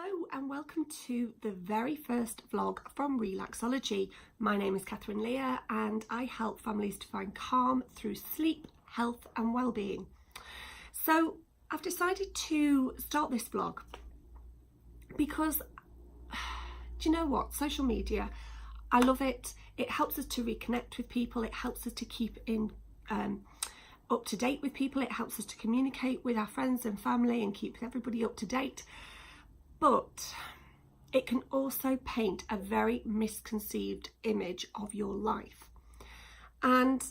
Hello and welcome to the very first vlog from Relaxology. My name is Catherine Leah and I help families to find calm through sleep, health and well-being. So I've decided to start this vlog because, do you know what? Social media, I love it. It helps us to reconnect with people. It helps us to keep in up to date with people. It helps us to communicate with our friends and family and keep everybody up to date. But it can also paint a very misconceived image of your life. And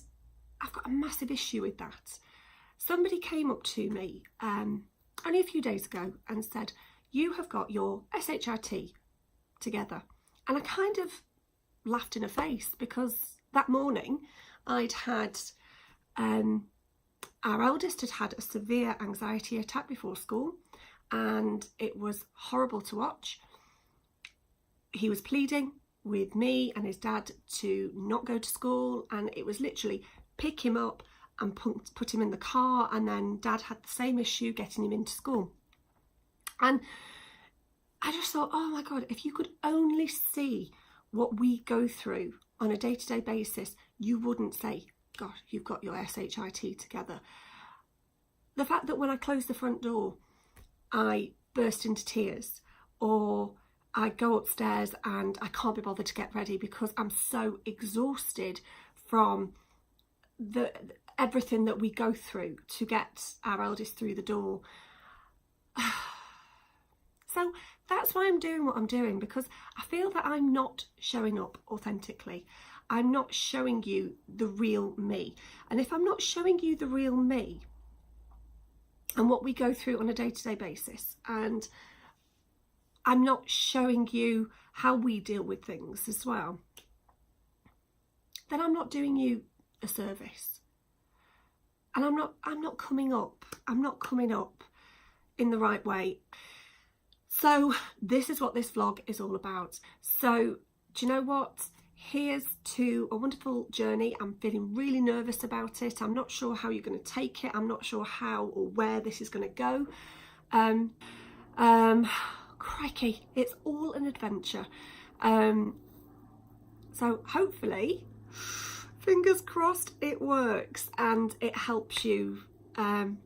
I've got a massive issue with that. Somebody came up to me only a few days ago and said, "You have got your SHRT together." And I kind of laughed in her face because that morning I'd had, our eldest had had a severe anxiety attack before school. And it was horrible to watch. He was pleading with me and his dad to not go to school, and it was literally pick him up and put him in the car, and then dad had the same issue getting him into school. And I just thought, oh my God, if you could only see what we go through on a day-to-day basis, you wouldn't say, gosh, you've got your SHIT together. The fact that when I closed the front door, I burst into tears, or I go upstairs and I can't be bothered to get ready because I'm so exhausted from everything that we go through to get our eldest through the door. So that's why I'm doing what I'm doing, because I feel that I'm not showing up authentically. I'm not showing you the real me. And if I'm not showing you the real me, and what we go through on a day-to-day basis, and I'm not showing you how we deal with things as well, then I'm not doing you a service. And I'm not coming up in the right way. So this is what this vlog is all about. So do you know what? Here's to a wonderful journey. I'm feeling really nervous about it. I'm not sure how you're going to take it. I'm not sure how or where this is going to go. Crikey, it's all an adventure. So hopefully, fingers crossed, it works and it helps you, and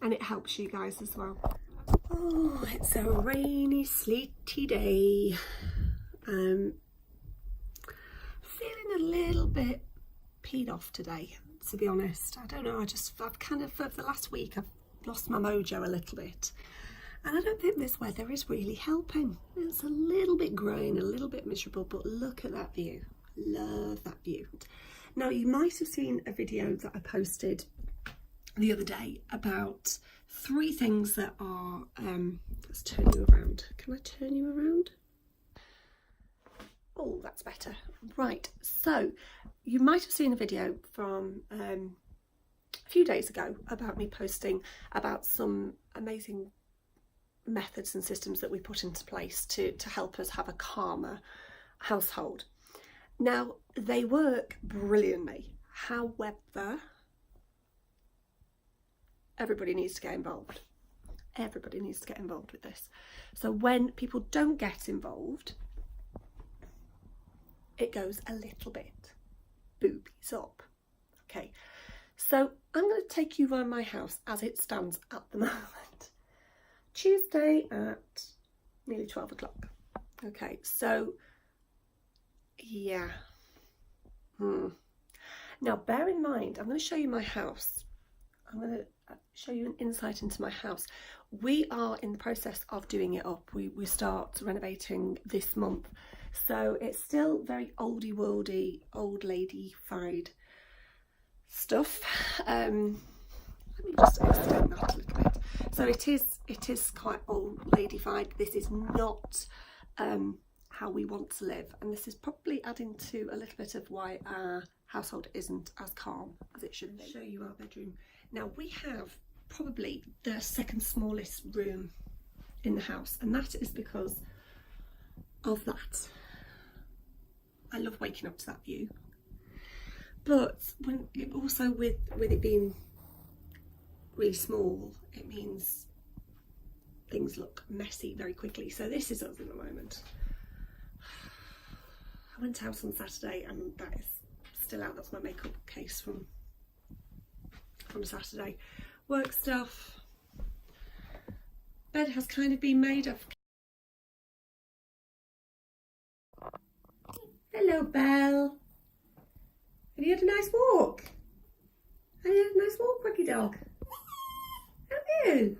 it helps you guys as well. Oh, it's a rainy, sleety day. Feeling a little bit peed off today, to be honest. I don't know, I've kind of, for the last week, I've lost my mojo a little bit. And I don't think this weather is really helping. It's a little bit grey and a little bit miserable, but look at that view. Love that view. Now, you might have seen a video that I posted the other day about 3 things that are, let's turn you around. Can I turn you around? Oh, that's better. Right, so you might have seen a video from a few days ago about me posting about some amazing methods and systems that we put into place to help us have a calmer household. Now, they work brilliantly. However, everybody needs to get involved. Everybody needs to get involved with this. So when people don't get involved, it goes a little bit boobies up. Okay, so I'm going to take you around my house as it stands at the moment. Tuesday at nearly 12 o'clock. Okay, so yeah. Now bear in mind, I'm going to show you my house. I'm going to show you an insight into my house. We are in the process of doing it up. We start renovating this month. So it's still very oldie worldy, old lady-fied stuff. Let me just explain that a little bit. So it is quite old lady-fied. This is not how we want to live, and this is probably adding to a little bit of why our household isn't as calm as it should be. I'll show you our bedroom. Now, we have probably the second smallest room in the house, and that is because of that. I love waking up to that view, but when it also with it being really small, it means things look messy very quickly. So this is us at the moment. I went out on Saturday and that is still out. That's my makeup case from Saturday. Work stuff. Bed has kind of been made of. Hello, Belle. Have you had a nice walk? Have you had a nice walk, Quacky dog? Have you?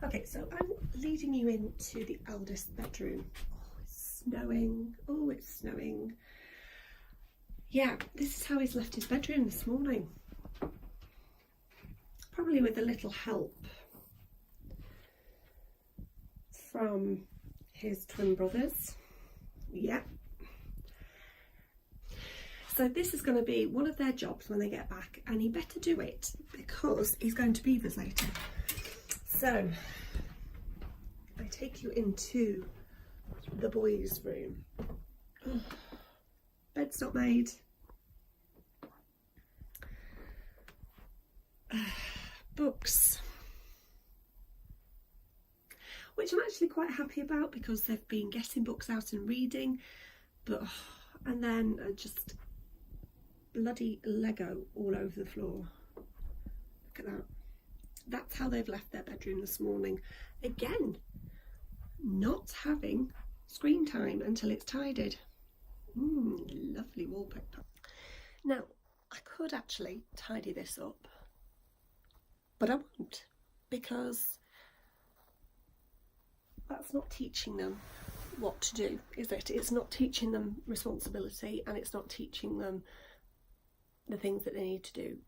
Okay, so I'm leading you into the eldest bedroom. Oh, it's snowing. Oh, it's snowing. Yeah, this is how he's left his bedroom this morning. Probably with a little help from his twin brothers. Yeah. So this is going to be one of their jobs when they get back, and he better do it because he's going to Beavers later. So I take you into the boys' room. Oh, bed's not made. Books, which I'm actually quite happy about because they've been getting books out and reading, but and then just bloody Lego all over the floor. Look at that. That's how they've left their bedroom this morning. Again, not having screen time until it's tidied. Lovely wallpaper. Now, I could actually tidy this up, but I won't, because that's not teaching them what to do, is it? It's not teaching them responsibility, and it's not teaching them the things that they need to do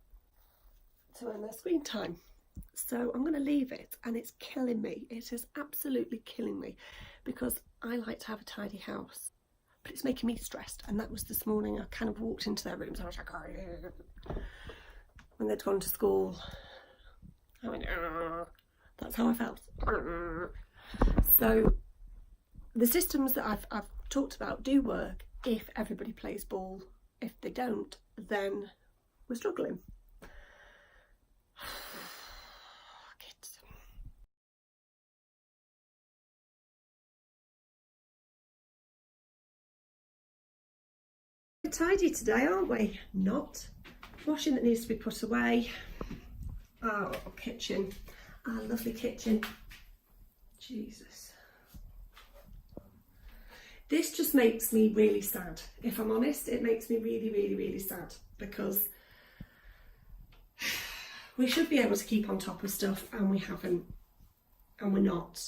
to earn their screen time. So I'm going to leave it, and it's killing me. It is absolutely killing me because I like to have a tidy house, but it's making me stressed. And that was this morning. I kind of walked into their rooms. I was like, oh, when they'd gone to school, I went, that's how I felt. So the systems that I've talked about do work if everybody plays ball. If they don't, then we're struggling. Kids. We're tidy today, aren't we? Not. Washing that needs to be put away. Oh, kitchen. Our lovely kitchen. Jesus. This just makes me really sad. If I'm honest, it makes me really, really, really sad because we should be able to keep on top of stuff and we haven't, and we're not.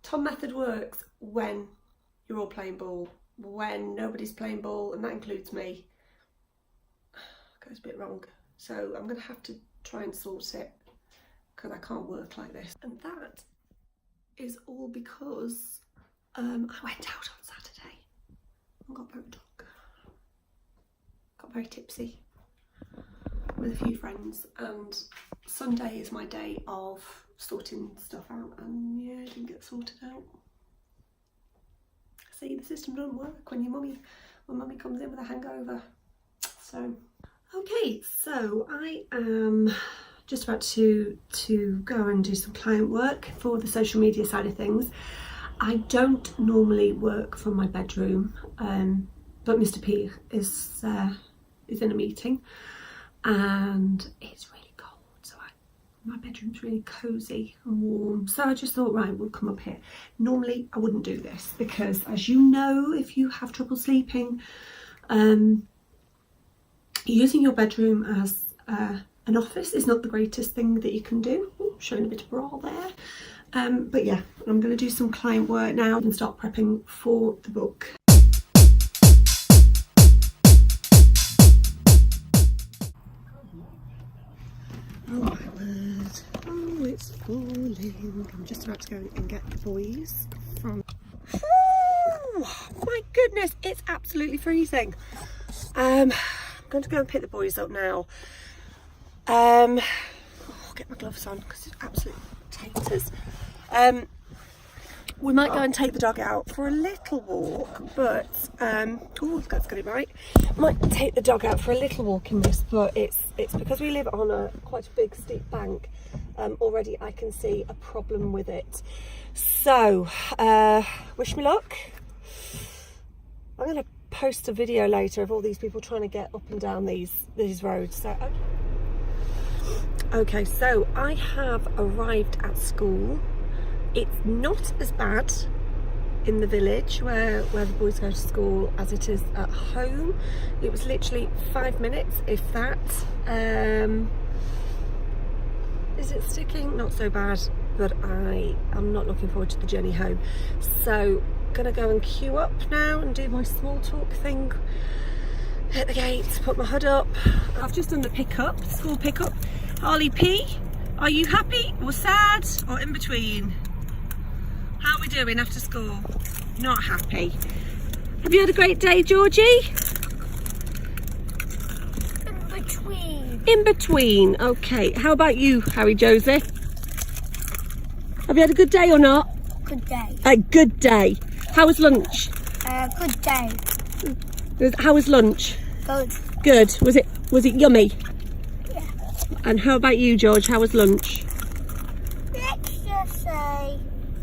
Tom method works when you're all playing ball. When nobody's playing ball, and that includes me, goes a bit wrong. So I'm going to have to try and sort it because I can't work like this. And that is all because I went out on Saturday and got very drunk, got very tipsy with a few friends, and Sunday is my day of sorting stuff out, and yeah, it didn't get sorted out. See, the system doesn't work when mummy comes in with a hangover. So okay, so I am just about to go and do some client work for the social media side of things. I don't normally work from my bedroom, but Mr. P is in a meeting and it's really cold, so my bedroom's really cosy and warm, so I just thought, right, we'll come up here. Normally I wouldn't do this because, as you know, if you have trouble sleeping, using your bedroom as an office is not the greatest thing that you can do. Ooh, showing a bit of bra there. But yeah, I'm going to do some client work now and start prepping for the book. Oh my word. Oh, it's falling. I'm just about to go and get the boys from... Oh my goodness, it's absolutely freezing. I'm going to go and pick the boys up now. I'll get my gloves on because it's absolute taters. we might go and take the dog out for a little walk, but oh, that's got it right. Might take the dog out for a little walk in this, but it's because we live on a quite a big steep bank. Already I can see a problem with it. So wish me luck. I'm going to post a video later of all these people trying to get up and down these roads. So okay, so I have arrived at school. It's not as bad in the village where the boys go to school as it is at home. It was literally 5 minutes, if that. Is it sticking? Not so bad, but I'm not looking forward to the journey home. So gonna go and queue up now and do my small talk thing at the gates, put my hood up. I've just done the pickup, school pickup. Harley P, are you happy or sad or in between? How are we doing after school? Not happy. Have you had a great day, Georgie? In between. In between, okay. How about you, Harry Josie? Have you had a good day or not? Good day. A good day. How was lunch? Good day. How was lunch? Good. Good. Was it yummy? Yeah. And how about you, George? How was lunch? Let's just say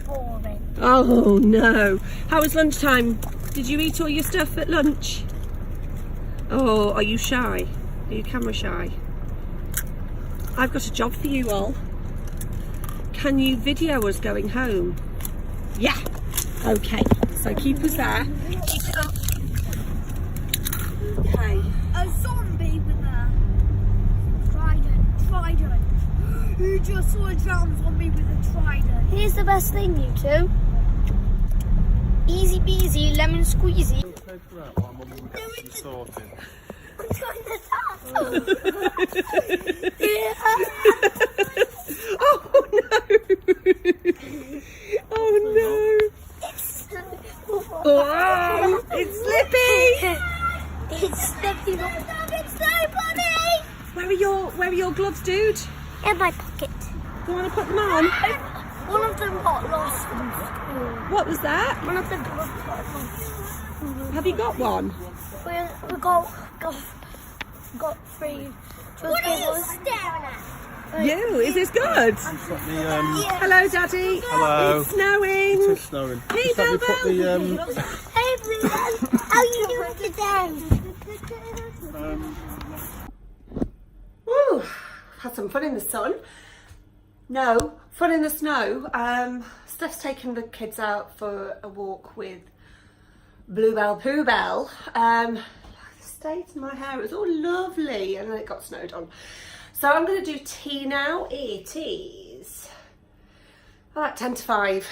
boring. Oh no. How was lunchtime? Did you eat all your stuff at lunch? Oh, are you shy? Are you camera shy? I've got a job for you all. Can you video us going home? Yeah. Okay. So keep us there. Keep it up. Okay. A zombie with a trident. Who just saw a drowned zombie with a trident? Here's the best thing, you two. Easy peasy, lemon squeezy. I'm trying to Oh no! Oh no! Oh, it's slippy! It's slippy. It's so funny. Where are your gloves, dude? In my pocket. Do you want to put them on? One of them got lost in school. What was that? One of them got lost. Have you got one? We got three. What are you staring at? You? Is this good? Hello, Daddy. Hello. It's snowing. It is snowing. Hey, Belbo. Hey, everyone. How are you doing today? Woo! Had some fun in the sun. No, fun in the snow. Steph's taken the kids out for a walk with Bluebell Pooh Bell. The state of my hair, it was all lovely, and then it got snowed on. So I'm going to do tea now. It is about 10 to 5.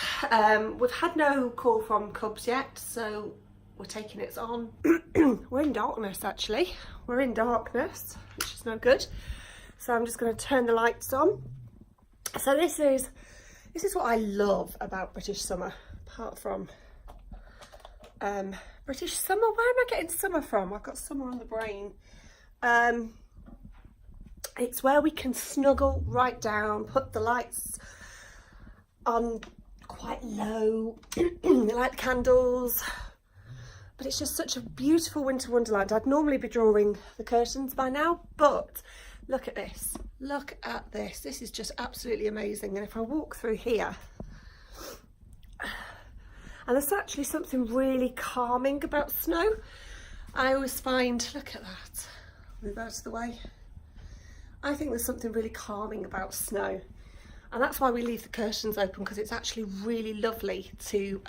We've had no call from Cubs yet, so we're taking it on. We're in darkness, actually. We're in darkness, which is no good. So I'm just going to turn the lights on. So this is what I love about British summer, apart from British summer. Where am I getting summer from? I've got summer on the brain. It's where we can snuggle right down, put the lights on quite low, light candles. But it's just such a beautiful winter wonderland. I'd normally be drawing the curtains by now, but look at this. Look at this. This is just absolutely amazing. And if I walk through here, and there's actually something really calming about snow. I always find, look at that. Move out of the way. I think there's something really calming about snow. And that's why we leave the curtains open, because it's actually really lovely to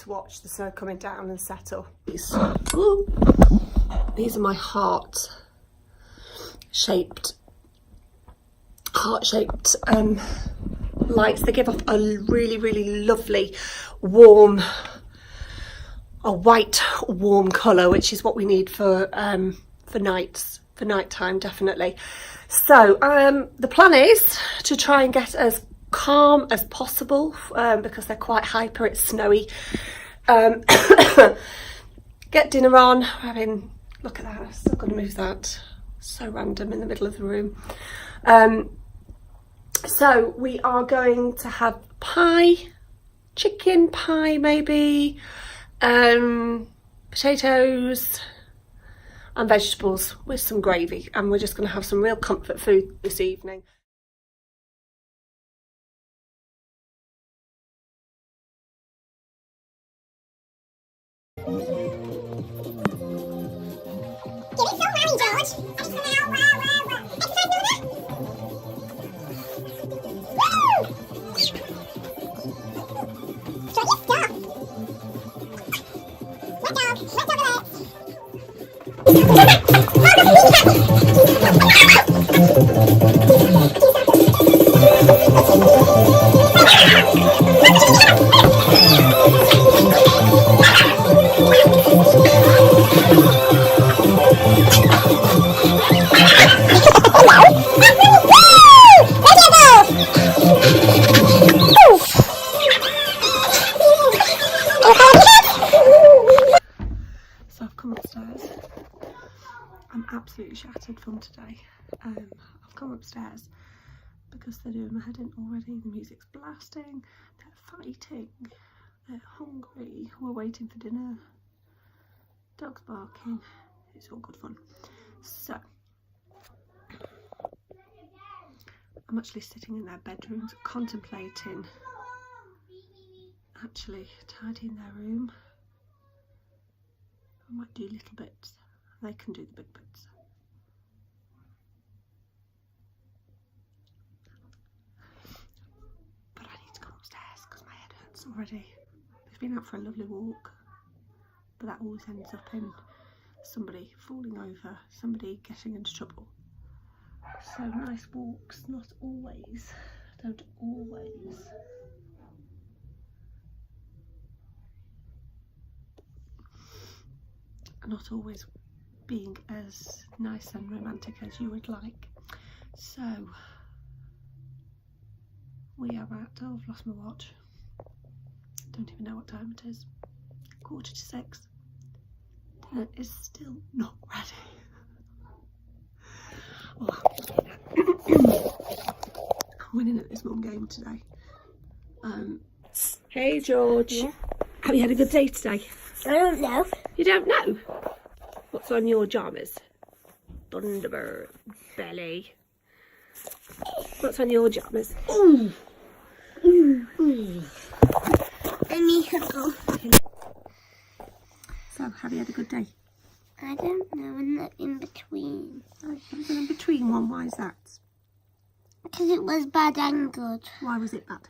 watch the snow coming down and settle. These are my heart-shaped lights. They give off a really, really lovely warm, a white warm colour, which is what we need for nighttime, definitely. So the plan is to try and get as calm as possible, because they're quite hyper. It's snowy. Get dinner on. Look at that. I'm still going to move that. So random in the middle of the room. So we are going to have pie chicken pie maybe, potatoes and vegetables with some gravy, and we're just going to have some real comfort food this evening. So I've come upstairs. I'm absolutely shattered from today. I've come upstairs because they're doing my head in already. The music's blasting, they're fighting, they're hungry, we're waiting for dinner, dogs barking, it's all good fun. So I'm actually sitting in their bedrooms contemplating actually tidying their room. I might do little bits, they can do the big bits. But I need to go upstairs because my head hurts already. We've been out for a lovely walk, but that always ends up in somebody falling over, somebody getting into trouble. So nice walks, don't always being as nice and romantic as you would like. So we are at, oh, I've lost my watch, don't even know what time it is, 6:45. Dinner is still not ready. Oh, I'm winning at this mum game today. Hey George, yeah. Have you had a good day today? I don't know. You don't know? What's on your pyjamas? Thunderbird belly. What's on your pyjamas? Ooh. I need to go. So, have you had a good day? I don't know, in the in between. Oh, there's an in between one. Why is that? Because it was bad and good. Why was it bad?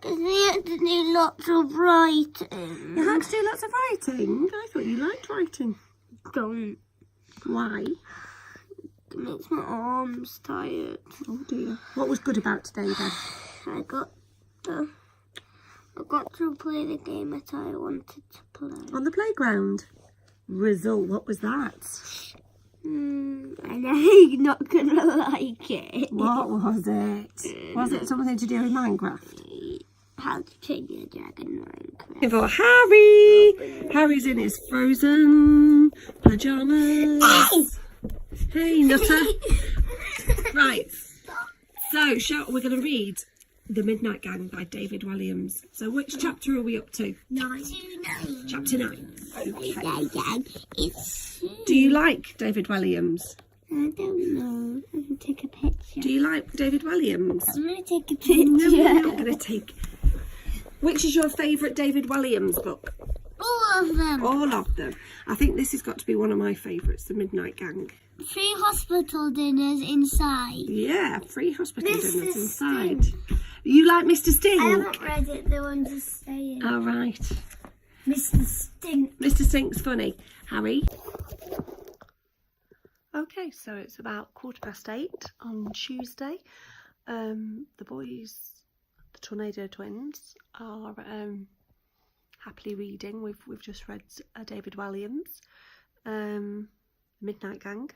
Because we had to do lots of writing. You had to do lots of writing? I thought you liked writing. Don't. Why? It makes my arms tired. Oh dear. What was good about today then? I got to play the game that I wanted to play. On the playground? Result, what was that? And I'm not gonna like it. What was it? Was it something to do with Minecraft? How to change a dragon Minecraft. For Harry! Harry's in his frozen pyjamas. Hey, Nutter. Right. So, we're going to read The Midnight Gang by David Walliams. So, which chapter are we up to? 9. Chapter 9. Okay. Gang. It's... Do you like David Walliams? I don't know. I'm going to take a picture. Do you like David Walliams? I'm going to take a picture. No, you're not going to take... Which is your favourite David Walliams book? All of them. All of them. I think this has got to be one of my favourites, The Midnight Gang. 3 hospital dinners inside. Yeah, 3 hospital Mr. dinners inside. You like Mr. Stink? I haven't read it, the one just saying. All right. Mr. Stink. Mr. Stink's funny. Harry? Okay, so it's about 8:15 on Tuesday. The boys, the Tornado Twins, are happily reading. We've just read David Walliams, Midnight Gang,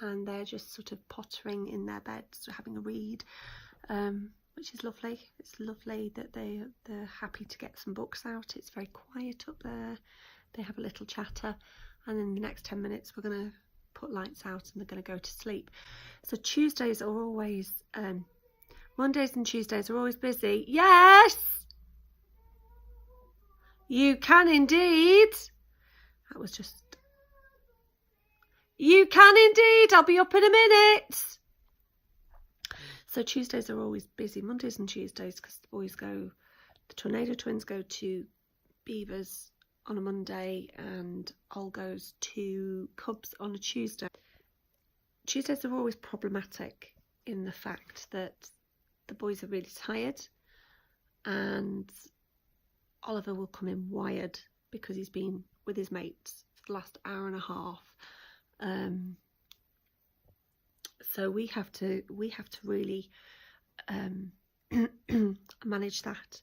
and they're just sort of pottering in their beds, having a read, which is lovely. It's lovely that they're happy to get some books out. It's very quiet up there. They have a little chatter, and in the next 10 minutes we're going to put lights out and they're going to go to sleep. So Tuesdays are always Mondays and Tuesdays are always busy. Yes, You can indeed. That was just... You can indeed. I'll be up in a minute. So Tuesdays are always busy. Mondays and Tuesdays, because the boys go... The Tornado Twins go to Beavers on a Monday and Ol goes to Cubs on a Tuesday. Tuesdays are always problematic in the fact that the boys are really tired and Oliver will come in wired because he's been with his mates for the last hour and a half. So we have to really manage that.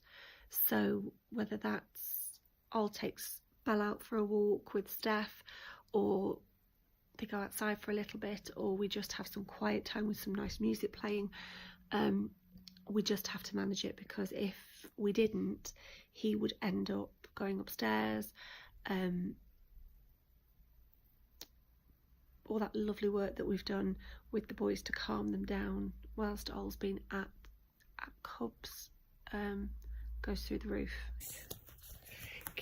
So whether that's Ol takes Belle out for a walk with Steph, or they go outside for a little bit, or we just have some quiet time with some nice music playing, we just have to manage it, because if we didn't, he would end up going upstairs. All that lovely work that we've done with the boys to calm them down whilst Ol's been at Cubs goes through the roof.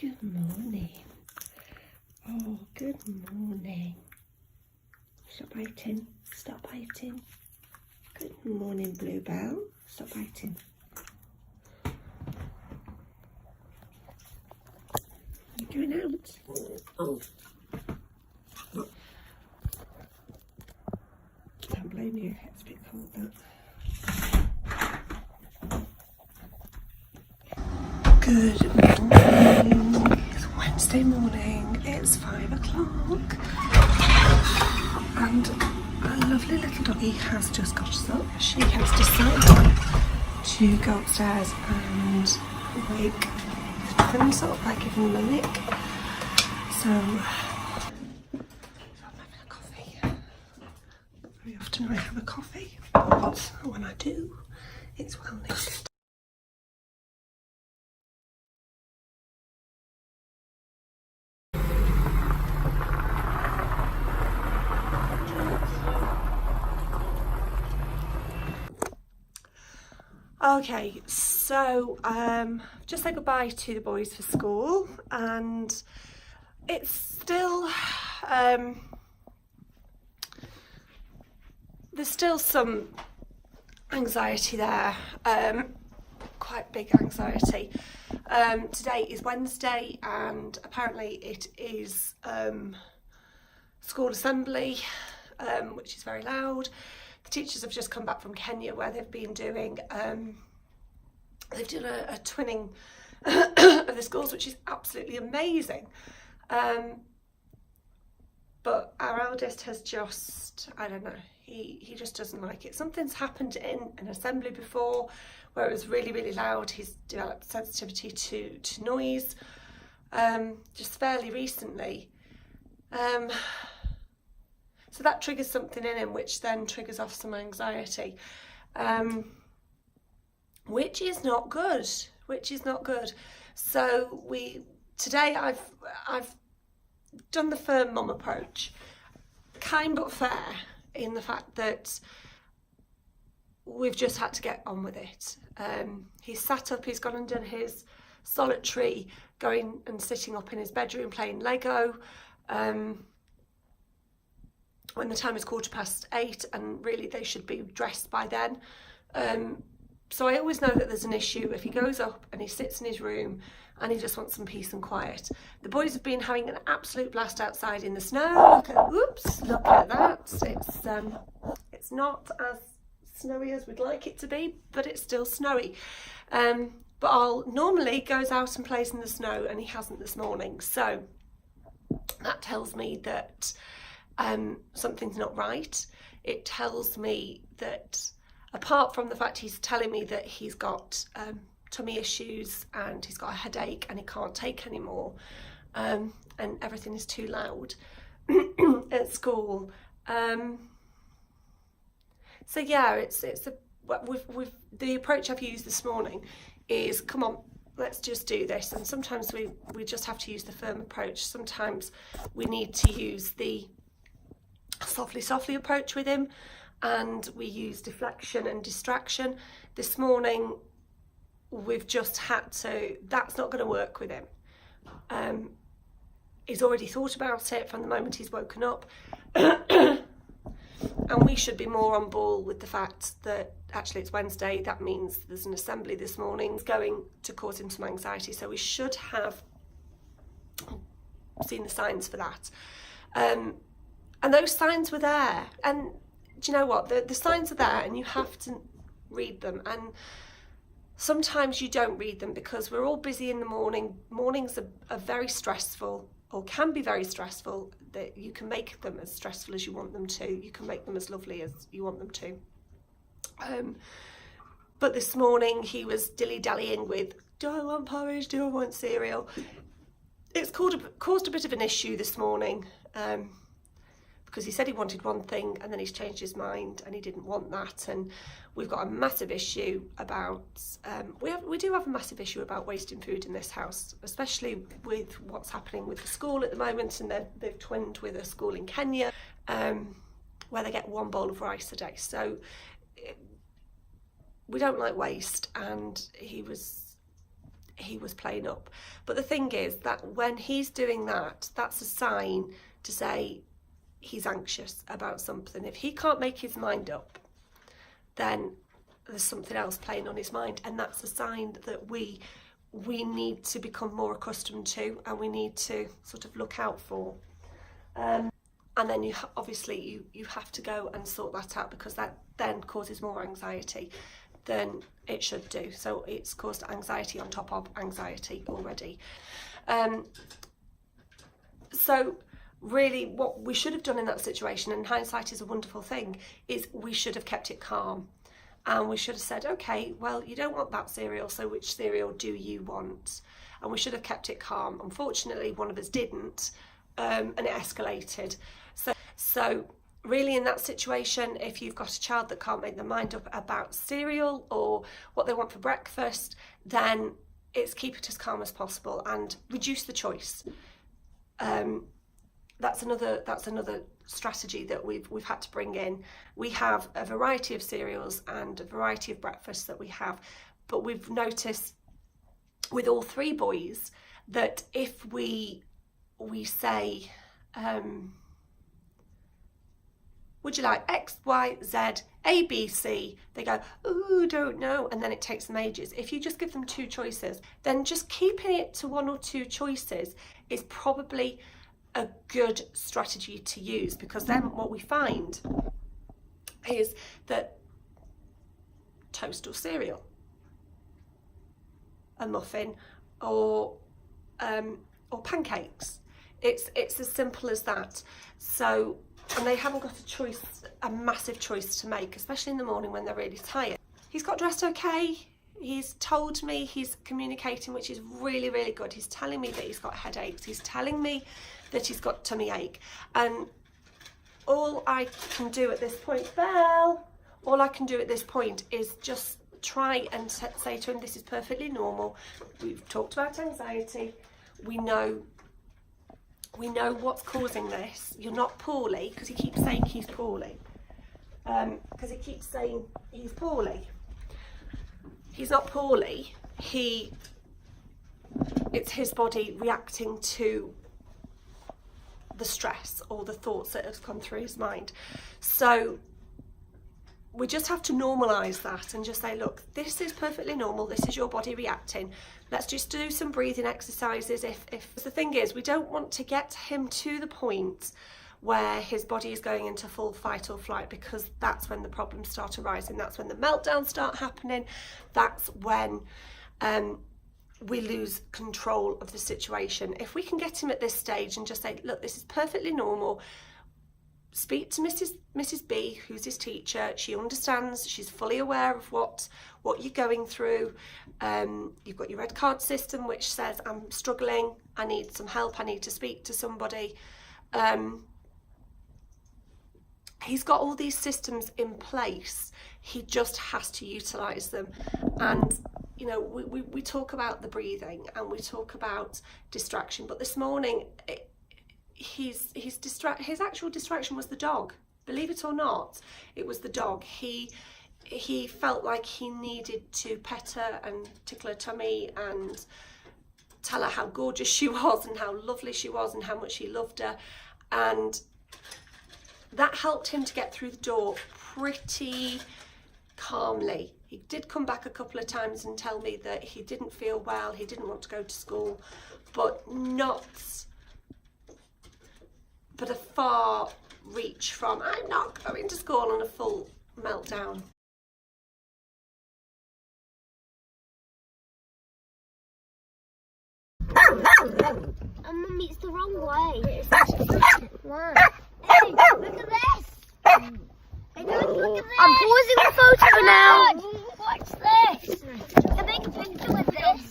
Good morning. Oh, good morning. Stop biting. Stop biting. Good morning, Bluebell. Stop biting. You going out? Oh. Don't blame you. It's a bit cold, that. Good morning. It's Wednesday morning. It's 5 o'clock. And a lovely little doggy has just got us up. She has decided to go upstairs and wake the twins up by giving them a lick. So I'm having a coffee. Very often I have a coffee, but when I do, it's well needed. Okay, so just said goodbye to the boys for school, and it's still there's still some anxiety there, quite big anxiety. Today is Wednesday and apparently it is school assembly, which is very loud. The teachers have just come back from Kenya, where they've been doing, they've done a twinning of the schools, which is absolutely amazing. But our eldest has just, I don't know, he just doesn't like it. Something's happened in an assembly before where it was really, really loud. He's developed sensitivity to noise, just fairly recently. So that triggers something in him, which then triggers off some anxiety, which is not good. So today I've done the firm mum approach, kind but fair, in the fact that we've just had to get on with it. He's sat up, he's gone and done his solitary, going and sitting up in his bedroom playing Lego. When the time is 8:15, and really they should be dressed by then. So I always know that there's an issue if he goes up and he sits in his room and he just wants some peace and quiet. The boys have been having an absolute blast outside in the snow. Look at that. It's not as snowy as we'd like it to be, but it's still snowy. But Al normally goes out and plays in the snow, and he hasn't this morning. So that tells me that something's not right. It tells me that, apart from the fact he's telling me that he's got tummy issues and he's got a headache and he can't take anymore, and everything is too loud at school. So yeah, the approach I've used this morning is, come on, let's just do this. And sometimes we just have to use the firm approach. Sometimes we need to use the softly approach with him, and we use deflection and distraction. This morning we've just had to, that's not going to work with him. He's already thought about it from the moment he's woken up. And we should be more on ball with the fact that actually it's Wednesday. That means there's an assembly this morning. It's going to cause him some anxiety. So we should have seen the signs for that. And those signs were there. And do you know what? The signs are there and you have to read them. And sometimes you don't read them because we're all busy in the morning. Mornings are very stressful, or can be very stressful. That you can make them as stressful as you want them to. You can make them as lovely as you want them to. But this morning he was dilly-dallying with, do I want porridge? Do I want cereal? It's caused a bit of an issue this morning, because he said he wanted one thing and then he's changed his mind and he didn't want that. And we've got a massive issue about, we do have a massive issue about wasting food in this house, especially with what's happening with the school at the moment. And they've twinned with a school in Kenya, where they get one bowl of rice a day. So we don't like waste, and he was playing up. But the thing is that when he's doing that, that's a sign to say he's anxious about something. If he can't make his mind up, then there's something else playing on his mind, and that's a sign that we need to become more accustomed to, and we need to sort of look out for. And then you obviously have to go and sort that out, because that then causes more anxiety than it should do. So it's caused anxiety on top of anxiety already. So really what we should have done in that situation, and hindsight is a wonderful thing, is we should have kept it calm. And we should have said, okay, well, you don't want that cereal, so which cereal do you want? And we should have kept it calm. Unfortunately, one of us didn't, and it escalated. So really in that situation, if you've got a child that can't make their mind up about cereal or what they want for breakfast, then it's keep it as calm as possible and reduce the choice. That's another strategy that we've had to bring in. We have a variety of cereals and a variety of breakfasts that we have, but we've noticed with all three boys that if we say, would you like X, Y, Z, A, B, C? They go, ooh, don't know, and then it takes them ages. If you just give them two choices, then just keeping it to one or two choices is probably a good strategy to use, because then what we find is that toast or cereal, a muffin, or pancakes. It's as simple as that. So, and they haven't got a massive choice to make, especially in the morning when they're really tired. He's got dressed okay. He's told me, he's communicating, which is really, really good. He's telling me that he's got headaches. He's telling me that he's got tummy ache. And all I can do at this point, is just try and say to him, this is perfectly normal. We've talked about anxiety. We know what's causing this. You're not poorly, because he keeps saying he's poorly. He's not poorly. It's his body reacting to the stress or the thoughts that have come through his mind. So we just have to normalise that and just say, look, this is perfectly normal. This is your body reacting. Let's just do some breathing exercises. If the thing is, we don't want to get him to the point where his body is going into full fight or flight, because that's when the problems start arising. That's when the meltdowns start happening. That's when we lose control of the situation. If we can get him at this stage and just say, look, this is perfectly normal. Speak to Mrs. B, who's his teacher. She understands. She's fully aware of what you're going through. You've got your red card system, which says, I'm struggling. I need some help. I need to speak to somebody. He's got all these systems in place. He just has to utilise them. And you know, we talk about the breathing and we talk about distraction, but this morning his actual distraction was the dog. Believe it or not, it was the dog. He felt like he needed to pet her and tickle her tummy, and tell her how gorgeous she was and how lovely she was and how much he loved her. And that helped him to get through the door pretty calmly. He did come back a couple of times and tell me that he didn't feel well, he didn't want to go to school, but a far reach from I'm not going to school on a full meltdown. Mummy, it's the wrong way. Why? Hey, look at this. Hey, look at this. I'm pausing the photo now. Watch this. A big picture with this.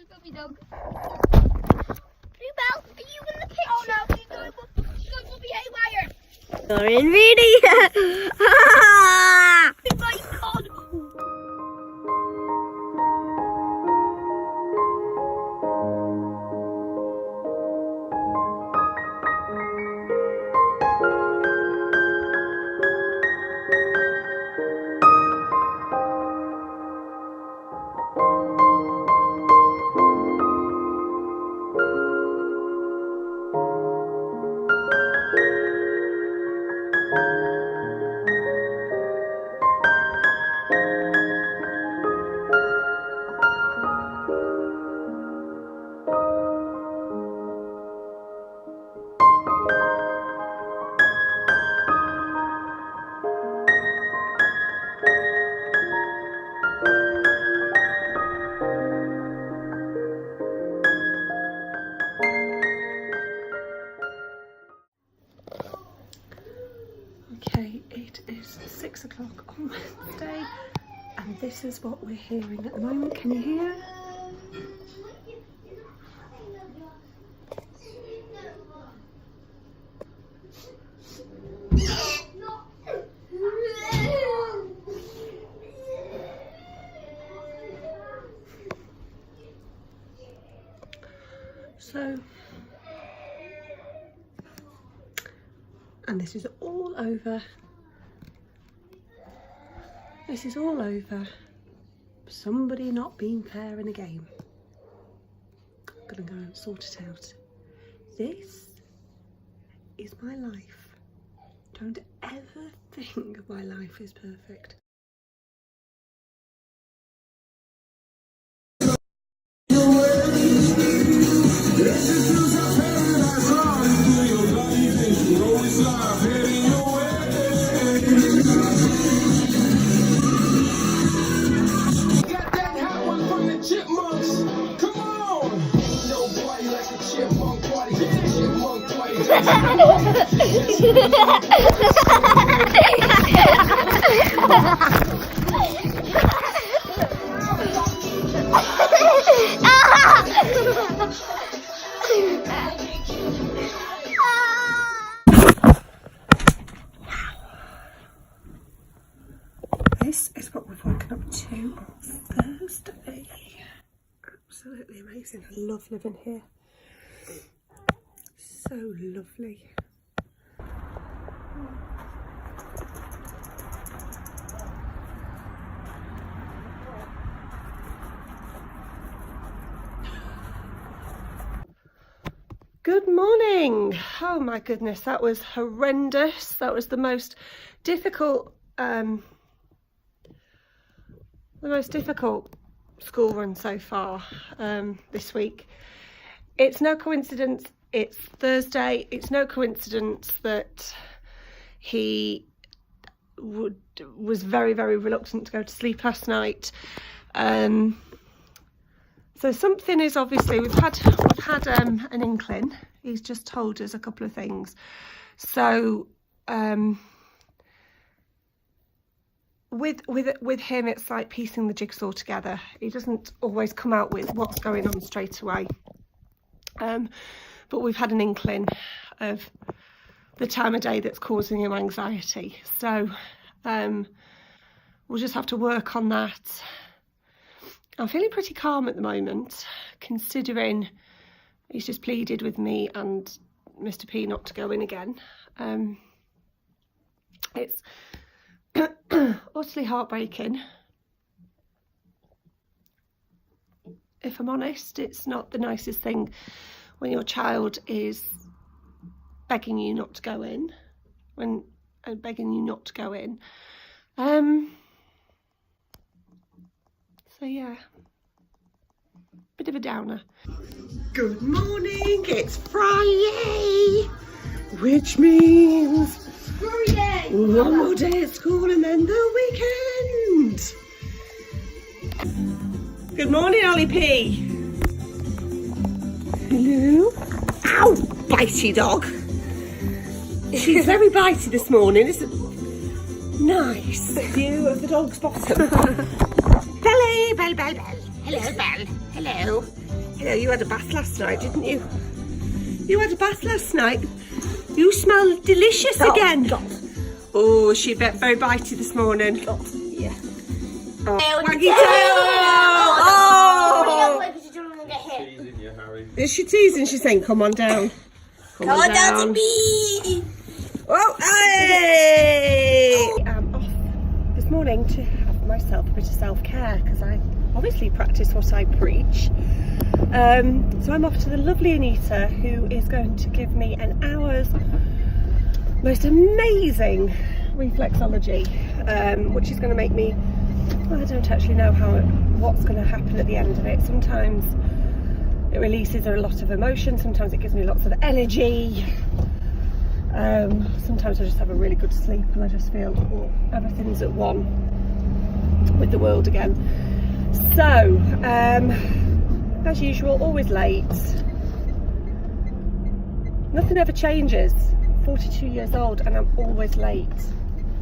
Puppy dog. Bluebell, are you in the picture? Oh no, you go puppy haywire. You're in video. Oh my God. Okay, it is 6 o'clock on Wednesday, and this is what we're hearing at the moment. Can you hear? So, and this is all over. This is all over somebody not being fair in a game. I'm gonna go and sort it out. This is my life. Don't ever think my life is perfect. This is what we've woken up to on Thursday. Absolutely amazing. I love living here. So lovely. Good morning. Oh my goodness, that was horrendous. That was the most difficult school run so far this week. It's no coincidence it's Thursday. It's no coincidence that he was very, very reluctant to go to sleep last night. So something is obviously, we've had an inkling. He's just told us a couple of things. So with him, it's like piecing the jigsaw together. He doesn't always come out with what's going on straight away. But we've had an inkling of the time of day that's causing him anxiety. So we'll just have to work on that. I'm feeling pretty calm at the moment, considering he's just pleaded with me and Mr. P not to go in again. It's utterly heartbreaking. if I'm honest. It's not the nicest thing when your child is begging you not to go in, begging you not to go in. So yeah, bit of a downer. Good morning, it's Friday, which means one more day at school and then the weekend. Good morning, Ollie P. Hello. Ow, bitey dog. She's very bitey this morning, isn't it? Nice view of the dog's bottom. Belly, Bell, Bell, Bell. Hello, Bell. Hello. Hello, you had a bath last night, didn't you? You had a bath last night. You smell delicious again. God. Oh, she very bitey this morning. God. Yeah. Oh, waggy tail! Oh! Teasing you, Harry. Is she teasing? She's saying, "Come on down. Come on down to me." Oh, hey! I'm off this morning to have myself a bit of self-care because I obviously practice what I preach. So I'm off to the lovely Anita, who is going to give me an hour's most amazing reflexology, which is going to make me, well, I don't actually know what's going to happen at the end of it. Sometimes it releases a lot of emotion, sometimes it gives me lots of energy, sometimes I just have a really good sleep and I just feel everything's at one with the world again. So as usual, always late. Nothing ever changes. 42 years old and I'm always late.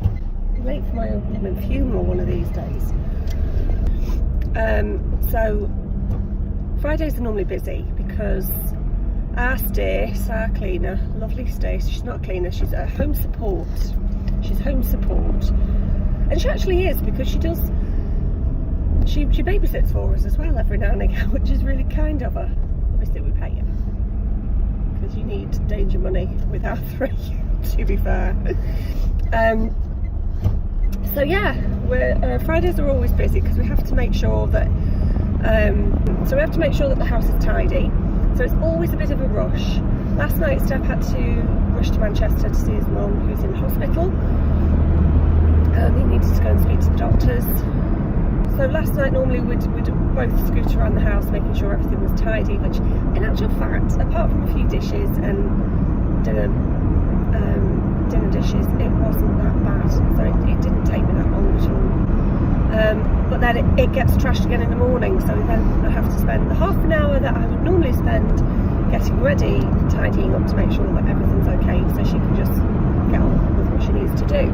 I'm late for my own woman funeral one of these days. So Fridays are normally busy because our Stace, our cleaner, lovely Stace, she's not a cleaner, she's a home support. She's home support. And she actually is, because she babysits for us as well every now and again, which is really kind of her. Obviously we pay her, because you need danger money with our three, to be fair. So yeah, Fridays are always busy because we have to make sure that the house is tidy. So it's always a bit of a rush. Last night Steph had to rush to Manchester to see his mum, who's in hospital. He needed to go and speak to the doctors. So last night normally we'd both scoot around the house making sure everything was tidy, which in actual fact, apart from a few dishes and dinner dishes, it wasn't that bad. So it didn't take me that long at all. But then it gets trashed again in the morning, so then I have to spend the half an hour that I would normally spend getting ready, tidying up to make sure that everything's okay, so she can just get on with what she needs to do.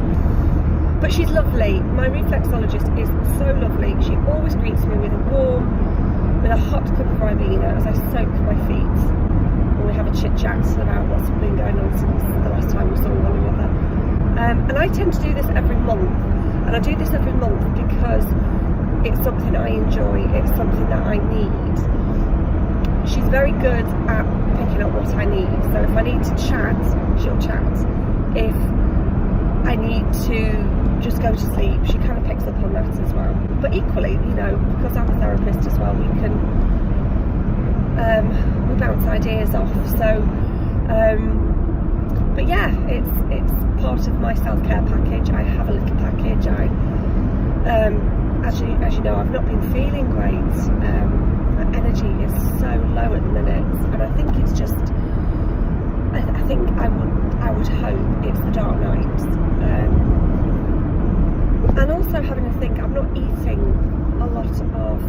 But she's lovely. My reflexologist is so lovely. She always greets me with a hot cup of Ribena as I soak my feet. And we have a chit chat about what's been going on since the last time we saw one another. And I tend to do this every month. And I do this every month because it's something I enjoy. It's something that I need. She's very good at picking up what I need. So if I need to chat, she'll chat. If I need to just go to sleep, she kind of picks up on that as well. But equally, you know, because I'm a therapist as well, we bounce ideas off. So but yeah, it's part of my self-care package. I have a little package. As you know, I've not been feeling great. My energy is so low at the minute, and I think it's just I think I would hope it's the dark night. And also having to think, I'm not eating a lot of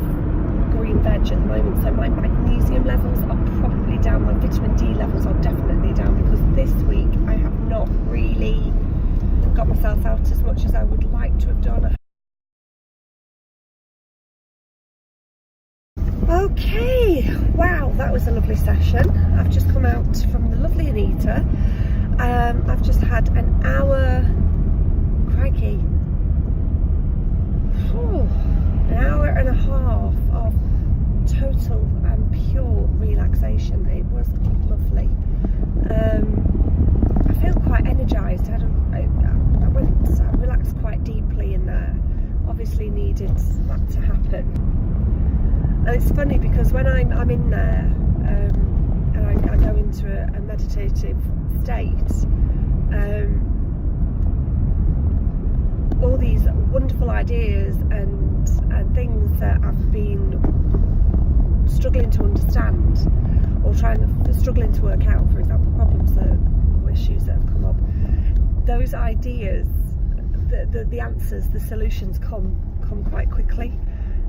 green veg at the moment, so my magnesium levels are probably down, my vitamin D levels are definitely down, because this week I have not really got myself out as much as I would like to have done. Okay, wow, that was a lovely session. I've just come out from the lovely Anita. I've just had an hour, crikey, an hour and a half of total and pure relaxation. It was lovely. I feel quite energised. I relaxed quite deeply in there. Obviously needed that to happen. And it's funny because when I'm in there and I go into a meditative state, all these wonderful ideas and things that I've been struggling to understand or struggling to work out, for example, problems or issues that have come up, those ideas, the answers, the solutions come quite quickly.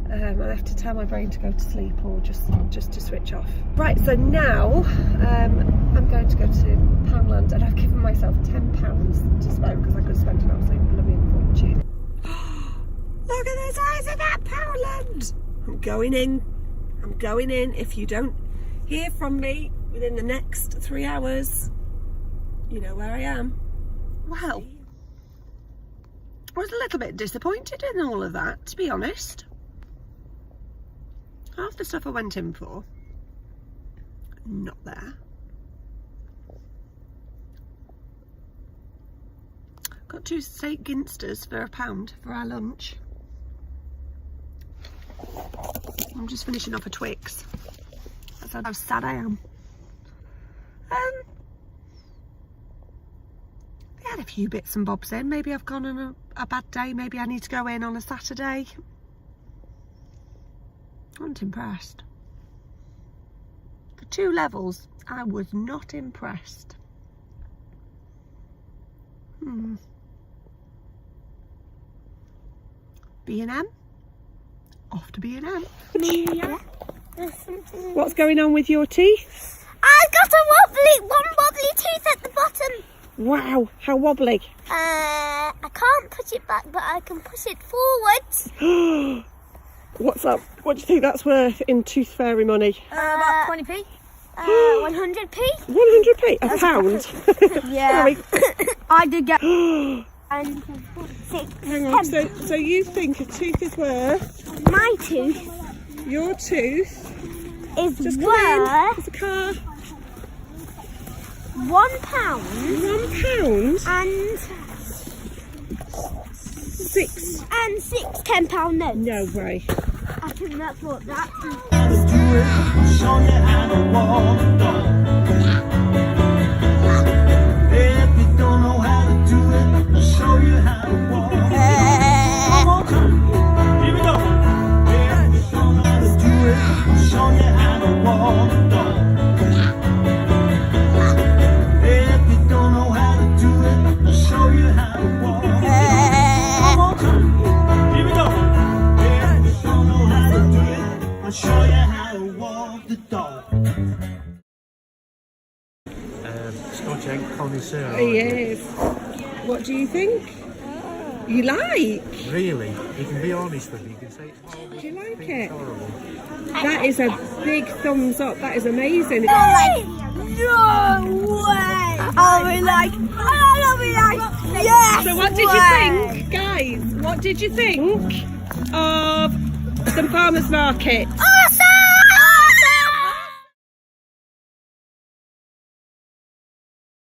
I have to tell my brain to go to sleep or just to switch off. Right, so now I'm going to go to Poundland, and I've given myself £10 to spend because I could spend an absolute blooming fortune. Look at the size of that Poundland! I'm going in. If you don't hear from me within the next 3 hours, you know where I am. Well, I was a little bit disappointed in all of that, to be honest. Half the stuff I went in for, not there. Got 2 steak ginsters for £1 for our lunch. I'm just finishing off a Twix. That's how sad I am. They had a few bits and bobs in. Maybe I've gone on a bad day. Maybe I need to go in on a Saturday. I wasn't impressed. The 2 levels, I was not impressed. B&M? Off to B&M. Yeah. What's going on with your teeth? I got one wobbly tooth at the bottom. Wow, how wobbly. I can't push it back, but I can push it forwards. What's up? What do you think that's worth in tooth fairy money? About 20p. 100p. 100p? A pound? Yeah. Sorry. I did get... and 6. Hang on, so you think a tooth is worth... My tooth... Your tooth... is just worth... There's a car. £1. £1? And... 6. And 6 £10 notes. No way. I think that's what that is. Show you how to walk the dog. If you don't know how to do it, I'll show you how to walk the dog. One more time. Here we go. If you don't know how to do it, I'll show you how to walk the dog. If you don't know how to do it, I'll show you how to walk the dog. One more time. Here we go. If you don't know how to do it, I'll show you how to walk the dog. Scotch egg connoisseur. He is. What do you think? You like? Really? You can be honest with me. You can say it's horrible. Do you like it's it? horrible. That is a big thumbs up. That is amazing. No way! I'll be like, yes! So what did you think, guys? What did you think of the farmers market?